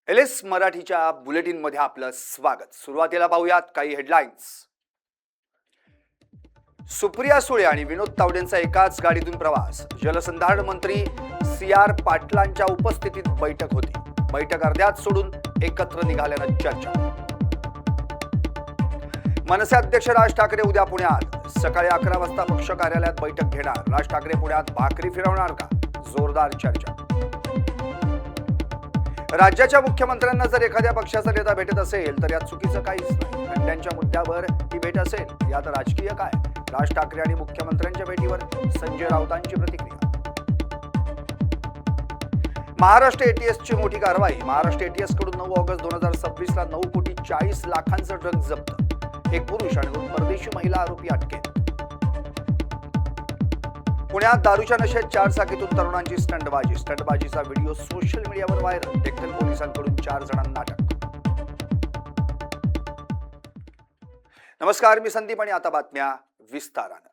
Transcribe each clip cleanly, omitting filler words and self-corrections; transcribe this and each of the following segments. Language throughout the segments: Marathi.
एलएस मराठीच्या बुलेटिन मध्ये आपलं स्वागत। सुरुवातीला पाहूयात काही हेडलाईन्स। सुप्रिया सुळे आणि विनोद तावडेंचा एकाच गाडीतून प्रवास। जलसंधारण मंत्री CR पाटलांच्या उपस्थितीत बैठक होती। बैठक अर्ध्यात सोडून एकत्र निघाल्यानं चर्चा। मनसे अध्यक्ष राज ठाकरे उद्या पुण्यात। सकाळी 11 वाजता पक्ष कार्यालयात बैठक घेणार। राज ठाकरे पुण्यात भाकरी फिरवणार का? जोरदार चर्चा। राज्याच्या मुख्यमंत्र्यांना जर एखाद्या पक्षाचा नेता भेटत असेल तर यात चुकीचं काहीच नाही। खंड्यांच्या मुद्द्यावर ही भेट असेल, यात राजकीय काय? राज ठाकरे आणि मुख्यमंत्र्यांच्या भेटीवर संजय राऊतांची प्रतिक्रिया। महाराष्ट्र ATSची मोठी कारवाई। महाराष्ट्र ATS कडून 9 ऑगस्ट 2026 ला 9,40,00,000 ड्रग्ज जप्त। एक पुरुष आणि 2 परदेशी महिला आरोपी अटकेत। पुण्यात दारूच्या नशेत 4 चाकीतून तरुणांची स्टंटबाजी। स्टंटबाजीचा व्हिडिओ सोशल मीडियावर व्हायरल। डेक्कन पोलिसांकडून 4 जणांना अटक। नमस्कार, मी संदीप आणि आता बातम्या विस्ताराने।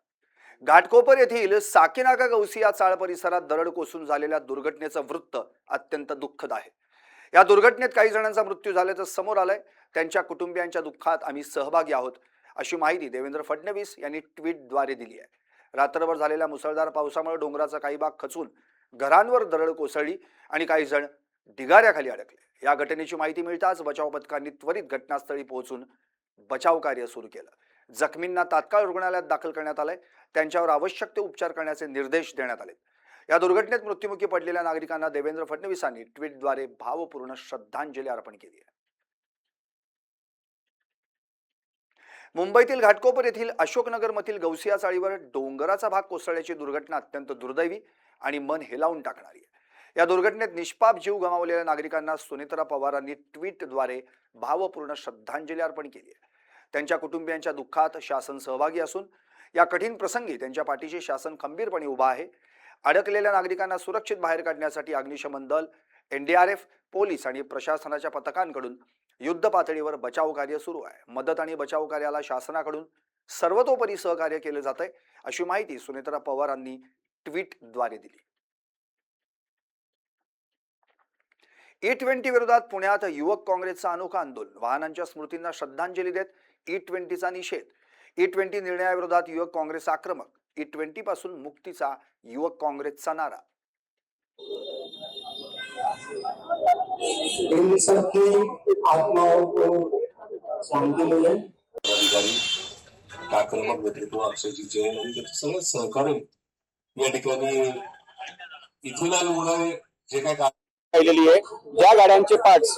घाटकोपर येथील साकीनाका गौसिया चाळ परिसरात दरड कोसळून झालेल्या दुर्घटनेचं वृत्त अत्यंत दुःखद आहे। या दुर्घटनेत काही जणांचा मृत्यू झाल्याचं समोर आलंय। त्यांच्या कुटुंबियांच्या दुःखात आम्ही सहभागी आहोत, अशी माहिती देवेंद्र फडणवीस यांनी ट्विटद्वारे दिली आहे। रात्रभर झालेल्या मुसळधार पावसामुळे डोंगराचा काही भाग खचून घरांवर दरड कोसळली आणि काही जण ढिगाऱ्याखाली अडकले। या घटनेची माहिती मिळताच बचाव पथकांनी त्वरित घटनास्थळी पोहोचून बचाव कार्य सुरू केलं। जखमींना तात्काळ रुग्णालयात दाखल करण्यात आलंय। त्यांच्यावर आवश्यक ते उपचार करण्याचे निर्देश देण्यात आले। या दुर्घटनेत मृत्युमुखी पडलेल्या नागरिकांना देवेंद्र फडणवीसांनी ट्विटद्वारे भावपूर्ण श्रद्धांजली अर्पण केली आहे। मुंबईतील घाटकोपर येथील अशोकनगरमधील गौसिया चाळीवर डोंगराचा भाग कोसळल्याची दुर्घटना अत्यंत दुर्दैवी आणि मन हेलावून टाकणारी आहे। या दुर्घटनेत निष्पाप जीव गमावलेल्या नागरिकांना सुनेत्रा पवारांनी ट्विटद्वारे भावपूर्ण श्रद्धांजली अर्पण केली आहे। त्यांच्या कुटुंबियांच्या दुःखात शासन सहभागी असून या कठीण प्रसंगी त्यांच्या पाठीशी शासन खंबीरपणे उभा आहे। अडकलेल्या नागरिकांना सुरक्षित बाहेर काढण्यासाठी अग्निशमन दल, NDRF, पोलीस आणि प्रशासनाच्या पथकांकडून युद्ध पातळीवर बचाव कार्य सुरू आहे। मदत आणि बचाव कार्याला शासनाकडून सर्वतोपरी सहकार्य केले जाते, अशी माहिती सुनेत्रा पवारांनी ट्विटद्वारे दिली। E20 विरोधात पुण्यात युवक काँग्रेसचं अनोखं आंदोलन। वाहनांच्या स्मृतींना श्रद्धांजली देत E20चा निषेध। E20 निर्णयाविरोधात युवक काँग्रेस आक्रमक। E20 पासून मुक्तीचा युवक काँग्रेसचा नारा। आक्रमक नेतृत्व अक्षयजी जैन आणि त्याचं सगळं सहकार्य या ठिकाणी इथून आल्यामुळे जे काय पाहिलेली आहे। ज्या गाड्यांचे पार्ट्स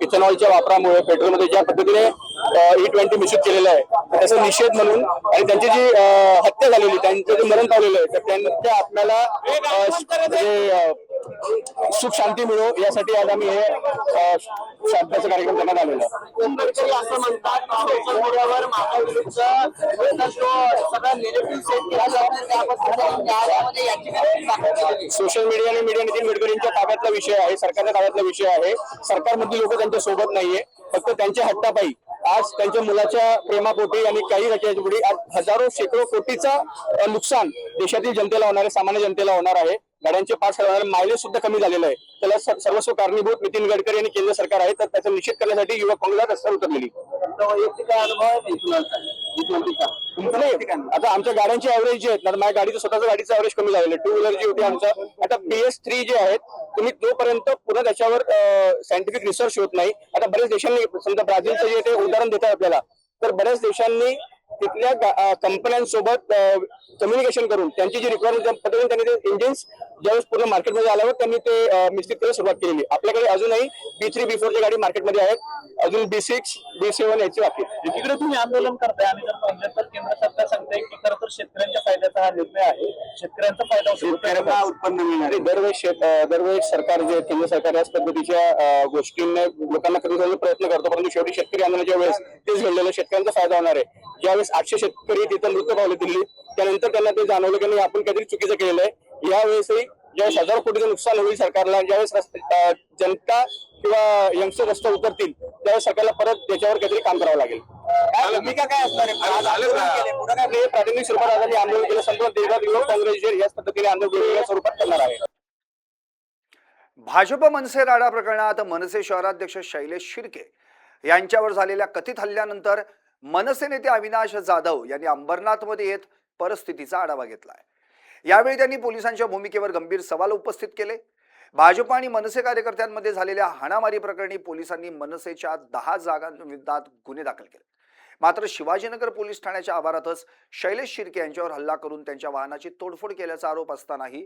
इथेनॉलच्या वापरामुळे पेट्रोलमध्ये ज्या पद्धतीने E20 मिश्रित केलेलं आहे त्याचा निषेध म्हणून आणि त्यांची जी हत्या झालेली, त्यांचं जे मरण पावलेलं आहे तर त्यांच्या आपल्याला सुख शांती मिळो यासाठी आज आम्ही हे शांततेचा कार्यक्रम करण्यात आलेला आहे। असं म्हणतात सोशल मीडियावर सोशल मीडिया आणि मीडिया नितीन गडकरींच्या ताब्यातला विषय आहे, सरकारच्या ताब्यातला विषय आहे। सरकारमधली लोक त्यांच्या सोबत नाहीये, फक्त त्यांच्या हट्टापायी आज त्यांच्या मुलाच्या प्रेमापोटी आणि काही रचनेपोटी आज हजारो शेकडो कोटीचा नुकसान देशातील जनतेला होणार आहे, सामान्य जनतेला होणार आहे। गाड्यांचे पास होणारे मायलेज सुद्धा कमी झालेलं आहे। त्याला सर्वस्व कारणीभूत नितीन गडकरी आणि केंद्र सरकार आहे, तर त्याचा निषेध करण्यासाठी युवक काँग्रेस रस्त्यावर उतरलेली। आता आमच्या गाड्यांची ऍव्हरेज जे आहेत ना, माझ्या गाडीचं स्वतःच्या गाडीचं ऍव्हरेज कमी झालेलं आहे। 2 व्हीलर जी होती आमचं, आता PS3 जे आहेत तुम्ही जोपर्यंत पुन्हा त्याच्यावर सायंटिफिक रिसर्च होत नाही। आता बऱ्याच देशांनी, समजा ब्राझीलचं जे ते उदाहरण देतात आपल्याला, तर बऱ्याच देशांनी तिथल्या कंपन्यांसोबत कम्युनिकेशन करून त्यांची जी रिक्वायरमेंट पद्धतीने त्यांनी ते इंजिन्स ज्यावेळेस पूर्ण मार्केटमध्ये आल्यावर त्यांनी ते मिश्रित करायला सुरुवात केलेली। आपल्याकडे अजूनही B3, B4 गाडी मार्केटमध्ये आहेत, अजून B6, B7 याची बाकी। तिकडे तुम्ही आंदोलन करताय आणि जर पाहिलं तर केंद्र सरकार सांगते की खरं तर शेतकऱ्यांच्या फायद्याचा हा निर्णय आहे, शेतकऱ्यांचा फायदा शेतकऱ्यांना उत्पन्न मिळणार। दरवेळेस सरकार जे केंद्र सरकार याच पद्धतीच्या गोष्टींना लोकांना कधी प्रयत्न करतो, परंतु शेवटी शेतकरी आंदोलनाच्या वेळेस तेच घडलेलं, शेतकऱ्यांचा फायदा होणार आहे। ज्यावेळेस 800 शेतकरी तिथं मृत्यू पावले दिल्लीत, त्यानंतर त्यांना ते जाणवलं की नाही आपण काहीतरी चुकीचं केलेलं आहे। यावेळेसही ज्यावेळेस हजारो कोटीचं नुकसान होईल सरकारला, ज्यावेळेस जनता किंवा यंगस्टर रस्ते उतरतील त्यावेळेस सरकारला परत त्याच्यावर काहीतरी काम करावं लागेल। भूमिका काय असणार आहे? प्राथमिक स्वरूपात आज आंदोलन केलं, संपूर्ण देशात युवक काँग्रेस याच पद्धतीने आंदोलन स्वरूपात करणार आहे। भाजप मनसे राडा प्रकरणात मनसे शहराध्यक्ष शैलेश शिर्के यांच्यावर झालेल्या कथित हल्ल्यानंतर मनसे नेते अविनाश जाधव यांनी अंबरनाथमध्ये येत परिस्थितीचा आढावा घेतलाय। यावेळी त्यांनी पोलिसांच्या भूमिकेवर गंभीर सवाल उपस्थित केले। भाजप आणि मनसे कार्यकर्त्यांमध्ये झालेल्या हाणामारी प्रकरणी पोलिसांनी मनसेच्या 10 जागांविरोधात गुन्हे दाखल केले। मात्र शिवाजीनगर पोलीस ठाण्याच्या आवारातच शैलेश शिर्के यांच्यावर हल्ला करून त्यांच्या वाहनाची तोडफोड केल्याचा आरोप असतानाही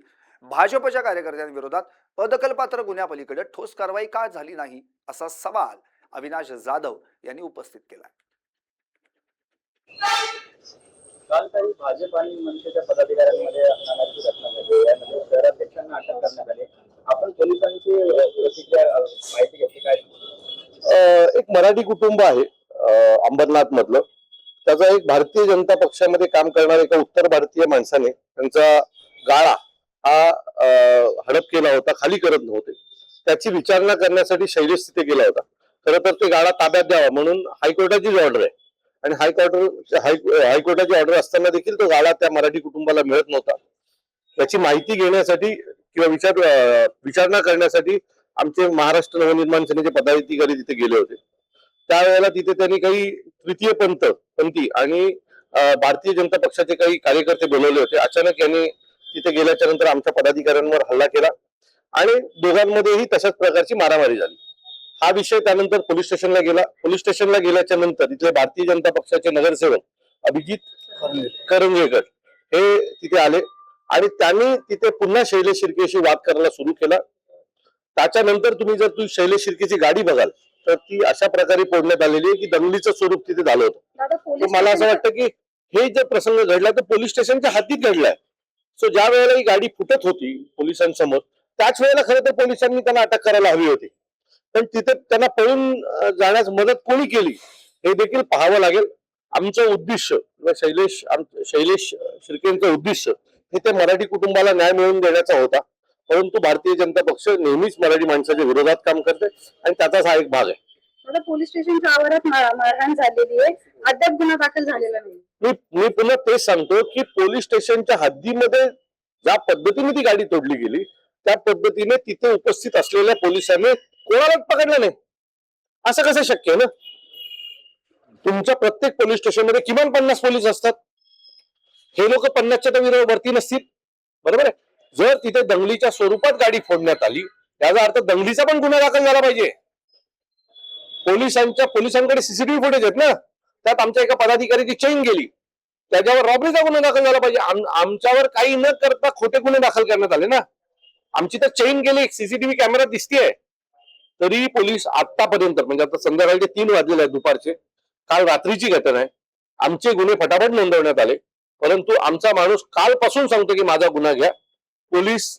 भाजपच्या कार्यकर्त्यांविरोधात अदखलपात्र गुन्ह्यापलीकडे ठोस कारवाई का झाली नाही असा सवाल अविनाश जाधव यांनी उपस्थित केला। काल काही भाजप आणि मनसेच्या पदाधिकाऱ्यांमध्ये हाणामारीची घटना घडली, यामध्ये शहराध्यक्षांना अटक करण्यात आली। आपण पोलिसांची प्रतिक्रिया माहिती घेतली काय? एक मराठी कुटुंब आहे अंबरनाथ मधलं, त्याचा एक भारतीय जनता पक्षामध्ये काम करणाऱ्या एका उत्तर भारतीय माणसाने त्यांचा गाळा हा हडप केला होता, खाली करत नव्हते। त्याची विचारणा करण्यासाठी शैलेश तिथे गेला होता। खरं तर ते गाळा ताब्यात द्यावा म्हणून हायकोर्टाची ऑर्डर आहे आणि हायकोर्टाची ऑर्डर असताना देखील तो गाळा त्या मराठी कुटुंबाला मिळत नव्हता। त्याची माहिती घेण्यासाठी किंवा विचारणा करण्यासाठी आमचे महाराष्ट्र नवनिर्माण सेनेचे पदाधिकारी तिथे गेले होते। त्यावेळेला तिथे त्यांनी काही तृतीय पंथी आणि भारतीय जनता पक्षाचे काही कार्यकर्ते बोलवले होते। अचानक यांनी तिथे गेल्याच्या नंतर आमच्या पदाधिकाऱ्यांवर हल्ला केला आणि दोघांमध्येही तशाच प्रकारची मारामारी झाली। हा विषय त्यानंतर पोलीस स्टेशनला गेला। पोलीस स्टेशनला गेल्याच्या नंतर तिथले भारतीय जनता पक्षाचे नगरसेवक अभिजित करंजेकर हे तिथे आले आणि त्यांनी तिथे पुन्हा शैलेश शिर्केशी वाद करायला सुरू केला। त्याच्यानंतर तुम्ही जर शैलेश शिर्केची गाडी बघाल तर ती अशा प्रकारे फोडण्यात आलेली आहे की दंगलीचं स्वरूप तिथे झालं होतं। तर मला असं वाटतं की हे जे प्रसंग घडला तो पोलीस स्टेशनच्या हद्दीत घडलाय। सो ज्या वेळेला ही गाडी फुटत होती पोलिसांसमोर त्याच वेळेला खरं तर पोलिसांनी त्यांना अटक करायला हवी होती, पण तिथे त्यांना पळून जाण्यास मदत कोणी केली हे देखील पाहावं लागेल। आमचं उद्दिष्ट शैलेश शिर्केंचं उद्दिष्ट हे ते मराठी कुटुंबाला न्याय मिळवून देण्याचा होता, परंतु भारतीय जनता पक्ष नेहमीच मराठी माणसाच्या विरोधात काम करते आणि त्याचाच हा एक भाग आहे। मला पोलीस स्टेशनच्या आवारात मारहाण झालेली आहे, अद्याप गुन्हा दाखल झालेला नाही। मी पुन्हा तेच सांगतो की पोलीस स्टेशनच्या हद्दीमध्ये ज्या पद्धतीने ती गाडी तोडली गेली त्या पद्धतीने तिथे उपस्थित असलेल्या पोलिसांनी कोणालाच पकडलं नाही, असं कसं शक्य आहे ना? तुमच्या प्रत्येक पोलीस स्टेशनमध्ये किमान 50 पोलीस असतात। हे लोक 50च्या तर वरती नसतील, बरोबर आहे? जर तिथे दंगलीच्या स्वरूपात गाडी फोडण्यात आली याचा अर्थ दंगलीचा पण गुन्हा दाखल झाला पाहिजे। पोलिसांकडे सीसीटीव्ही फुटेज आहेत ना, त्यात आमच्या एका पदाधिकाऱ्याची चेन गेली, त्याच्यावर रॉबरीचा गुन्हा दाखल झाला पाहिजे। आमच्यावर काही न करता खोटे गुन्हे दाखल करण्यात आले ना। आमची तर चेन गेली, सीसीटीव्ही कॅमेरा दिसतेय, तरी पोलीस आतापर्यंत म्हणजे आता संध्याकाळचे 3 वाजलेले आहेत दुपारचे, काल रात्रीची घटना आहे, आमचे गुन्हे फटाफट नोंदवण्यात आले। परंतु आमचा माणूस कालपासून सांगतो की माझा गुन्हा घ्या। पोलीस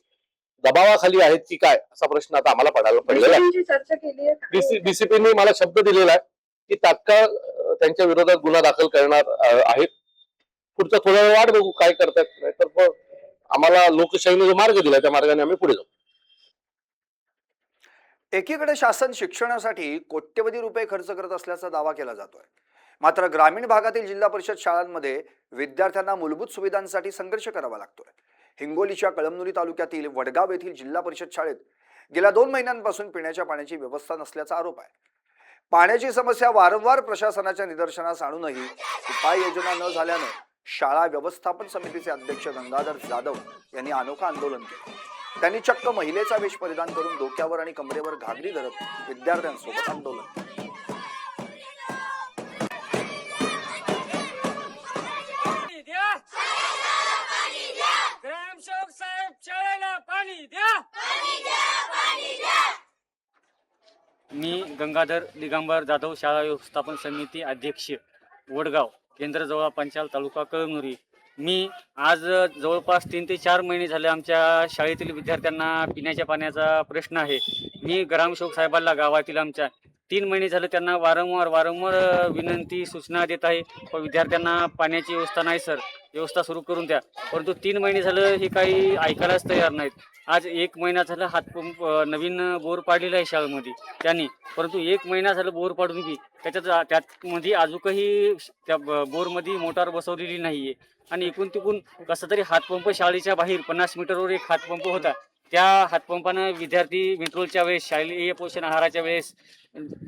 दबावाखाली आहेत की काय असा प्रश्न आता आम्हाला पडलेला आहे। चर्चा केली आहे, डीसीपीने मला शब्द दिलेला आहे की तात्काळ त्यांच्या विरोधात गुन्हा दाखल करणार आहेत। पुढचा थोडा वेळ वाट बघू काय करतात, नाहीतर आम्हाला लोकशाहीने जो मार्ग दिलाय त्या मार्गाने आम्ही पुढे जाऊ। एकीकडे शासन शिक्षणासाठी कोट्यवधी रुपये खर्च करत असल्याचा दावा केला जातोय, मात्र ग्रामीण भागातील जिल्हा परिषद शाळांमध्ये विद्यार्थ्यांना मूलभूत सुविधांसाठी संघर्ष करावा लागतोय। हिंगोलीच्या कळमनुरी तालुक्यातील वडगाव येथील जिल्हा परिषद शाळेत गेल्या 2 महिन्यांपासून पिण्याच्या पाण्याची व्यवस्था नसल्याचा आरोप आहे। पाण्याची समस्या वारंवार प्रशासनाच्या निदर्शनास आणूनही उपाययोजना न झाल्यानं शाळा व्यवस्थापन समितीचे अध्यक्ष गंगाधर जाधव यांनी अनोखं आंदोलन केलं। त्यांनी चक्क महिलेचा वेश परिधान करून डोक्यावर आणि कमरेवर घागरी धरत विद्यार्थ्यांसोबत आंदोलन केलं। ग्रामसेवक साहेब शाळेला पाणी द्या। मी गंगाधर दिगंबर जाधव, शाळा व्यवस्थापन समिती अध्यक्ष, वडगाव, केंद्र जवळ पंचाल, तालुका कळमनुरी। मी आज जवळपास 3 ते 4 महिने झाले आमच्या शाळेतील विद्यार्थ्यांना पिण्याच्या पाण्याचा प्रश्न आहे। मी ग्रामसेवक साहेबांना गावातील आमच्या 3 महिने झाले त्यांना वारंवार विनंती सूचना देत आहे, पण विद्यार्थ्यांना पाण्याची व्यवस्था नाही सर, व्यवस्था सुरू करून द्या। परंतु 3 महिने झालं हे काही ऐकायलाच तयार नाहीत। आज 1 महिना झाला हातपंप नवीन बोर पाडलेला आहे शाळेमध्ये त्यांनी, परंतु 1 महिना झालं बोर पाडून बी त्यामध्ये अजूनही त्या बोरमध्ये मोटार बसवलेली नाहीये आणि एकूण तिकून कसं तरी हातपंप शाळेच्या बाहेर 50 मीटरवर एक हातपंप होता, त्या हातपंपानं विद्यार्थी मेट्रोलच्या वेळेस, शालेय पोषण आहाराच्या वेळेस,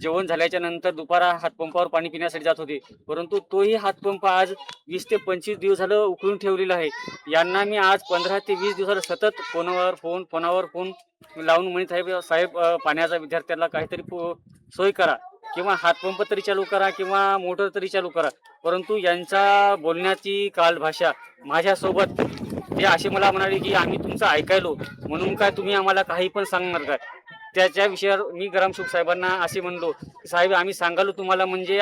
जेवण झाल्याच्या नंतर दुपारा हातपंपावर पाणी पिण्यासाठी जात होते. परंतु तोही हातपंप आज 20 ते 25 दिवस झालं उकळून ठेवलेला आहे. यांना मी आज 15 ते 20 दिवस झालं सतत फोनावर फोन लावून म्हणत आहे, साहेब पाण्याचा विद्यार्थ्याला काहीतरी सोय करा, किंवा हातपंप तरी चालू करा, किंवा मोटर तरी चालू करा. परंतु यांचा बोलण्याची कालभाषा माझ्यासोबत, ते असे मला म्हणाले की आम्ही तुमचं ऐकायलो म्हणून काय तुम्ही आम्हाला काही पण सांगणार काय. त्याच्या विषयावर मी ग्रामसेवक साहेबांना असे म्हणलो, साहेब आम्ही सांगालो तुम्हाला, म्हणजे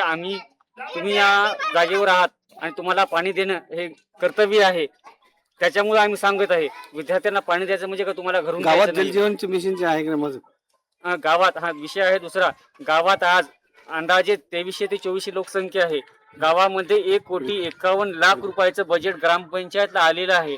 तुम्ही या जागेवर आहात आणि तुम्हाला पाणी देणं हे कर्तव्य आहे. त्याच्यामुळे आम्ही सांगत आहे, विद्यार्थ्यांना पाणी द्यायचं म्हणजे का तुम्हाला घरून गावात द्यायचं नाही. जलजीवनची मिशनची आहे का मग? गावात हा विषय आहे दुसरा. गावात आज अंदाजे 2300 ते 2400 लोकसंख्या आहे. गावामध्ये 1,51,00,000 रुपयाचं बजेट ग्रामपंचायतला आलेलं आहे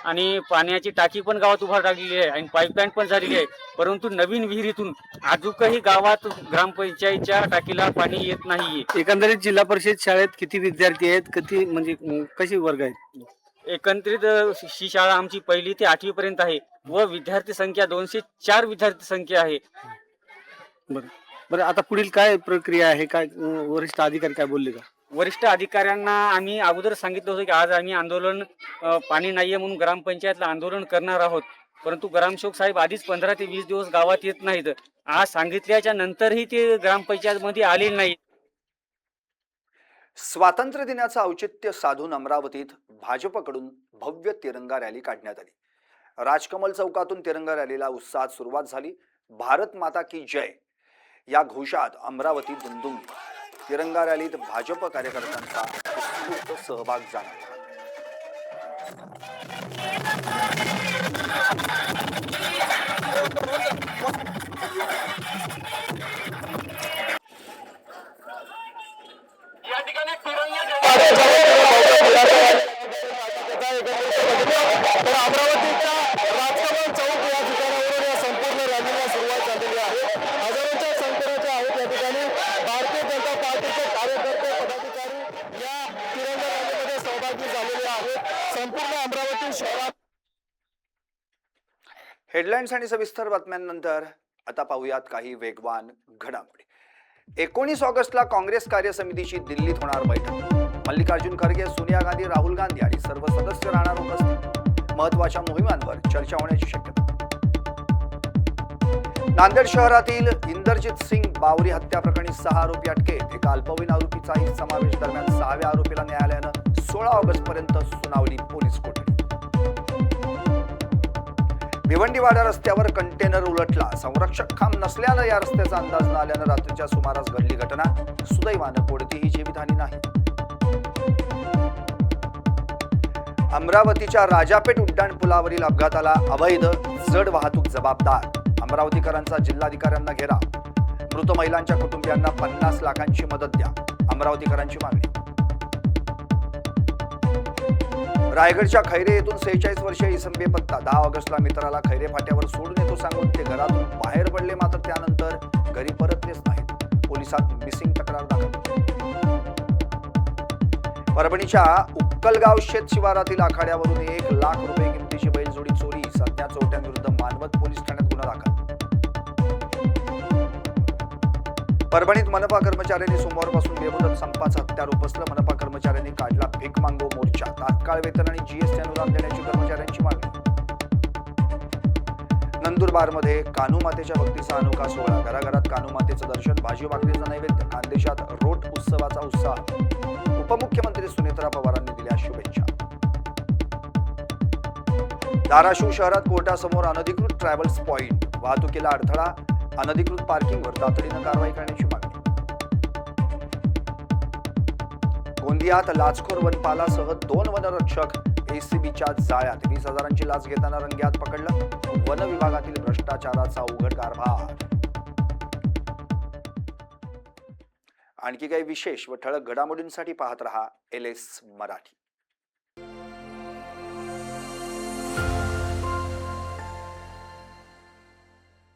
आणि पाण्याची टाकी पण गावात उभा टाकलेली आहे आणि पाईपलाईन पण झालेली आहे. परंतु नवीन विहिरीतून अजूनही गावात ग्रामपंचायतच्या टाकीला पाणी येत नाहीये. एकंदरीत जिल्हा परिषद शाळेत किती विद्यार्थी आहेत, किती म्हणजे कशी वर्ग आहेत? एकत्रित ही शाळा आमची 1ली ते 8वी पर्यंत आहे व विद्यार्थी संख्या 204 विद्यार्थी संख्या आहे. बरं, आता पुढील काय प्रक्रिया आहे, काय वरिष्ठ अधिकारी काय बोलले का? वरिष्ठ अधिकाऱ्यांना आम्ही अगोदर सांगितलं होतं की आज आम्ही आंदोलन, पाणी नाहीये म्हणून ग्रामपंचायतला आंदोलन करणार आहोत. परंतु ग्रामसेवक साहेब आधीच 15 ते 20 दिवस गावात येत नाहीत. आज सांगितल्याच्या नंतरही ते ग्रामपंचायत मध्ये आले नाही. स्वातंत्र्य दिनाचं औचित्य साधून अमरावतीत भाजपकडून भव्य तिरंगा रॅली काढण्यात आली. राजकमल चौकातून तिरंगा रॅलीला उत्साहात सुरुवात झाली. भारत माता की जय या घोषात अमरावती दुमदुमली. तिरंगा रॅलीत भाजप कार्यकर्त्यांचा उत्स्फूर्त सहभाग जाणवला. अमरावतीच्या राजकमल चौक या ठिकाणावरून या संपूर्ण रॅलीला सुरुवात झालेली आहे. हजारोच्या संख्येने आहेत या ठिकाणी भारतीय जनता पार्टीचे कार्यकर्ते, पदाधिकारी या तिरंगा रॅलीमध्ये सहभागी झालेले आहेत. संपूर्ण अमरावती शहरात. हेडलाईन्स आणि सविस्तर बातम्यांनंतर आता पाहूयात काही वेगवान घडामोडी. 19 ऑगस्टला काँग्रेस कार्य समितीची दिल्लीत होणार बैठक. मल्लिकार्जुन खरगे, सोनिया गांधी, राहुल गांधी आणि सर्व सदस्य राहणार उपस्थित. महत्वाच्या मोहिमांवर चर्चा होण्याची शक्यता. नांदेड शहरातील इंदरजीत सिंग बावरी हत्या प्रकरणी 6 आरोपी अटकेत. एका अल्पवयीन आरोपीचाही समावेश. दरम्यान 6व्या आरोपीला न्यायालयानं 16 ऑगस्ट पर्यंत सुनावली पोलीस कोठडी. भिवंडीवाडा रस्त्यावर कंटेनर उलटला. संरक्षक खांब नसल्यानं या रस्त्याचा अंदाज न आल्यानं रात्रीच्या सुमारास घडली घटना. सुदैवानं कोणतीही जीवितहानी नाही. अमरावतीच्या राजापेठ उड्डाणपुलावरील अपघाताला अवैध जड वाहतूक जबाबदार. अमरावतीकरांचा जिल्हाधिकाऱ्यांना घेराव. मृत महिलांच्या कुटुंबियांना 50 लाखांची मदत द्या, अमरावतीकरांची मागणी. रायगडच्या खैरे येथून 46 वर्षीय इसम बेपत्ता. 10 ऑगस्टला मित्राला खैरे फाट्यावर सोडून येतो सांगून ते घरातून बाहेर पडले, मात्र त्यानंतर घरी परतलेच नाहीत. पोलिसात मिसिंग तक्रार दाखल. परभणीच्या उक्कलगाव शेत शिवारातील आखाड्यावरून 1 लाख रुपये किमतीची बैलजोडी चोरी. सध्या चोरट्यांविरुद्ध मानवत पोलीस ठाण्यात गुन्हा दाखल. परभणीत मनपा कर्मचाऱ्यांनी सोमवारपासून बेमुदत संपाचं हत्यार उपसलं. मनपा कर्मचाऱ्यांनी काढला भीक मागो मोर्चा. तात्काळ वेतन आणि जीएसटी अनुदान देण्याची कर्मचाऱ्यांची मागणी. नंदुरबारमध्ये कान्हूमातेच्या भक्तीचा अनोखा सोहळा. घराघरात कान्हूमातेचं दर्शन, भाजी भाकरीचं नैवेद्य. खानदेशात रोट उत्सवाचा उत्साह. उपमुख्यमंत्री सुनेत्रा पवारांनी दिल्या शुभेच्छा. धाराशिव शहरात कोर्टासमोर अनधिकृत ट्रॅव्हल्स पॉइंट. वाहतुकीला अडथळा. अनधिकृत पार्किंगवर तातडीनं कारवाई करण्याची मागणी. गोंदियात लाचखोर वनपालासह 2 वनरक्षक एसीबीच्या जाळ्यात. 20,000ची लाच घेताना रंग्यात पकडलं. वन विभागातील भ्रष्टाचाराचा उघड कारभार. आणखी काही विशेष व ठळक घडामोडींसाठी पाहत रहा LS मराठी.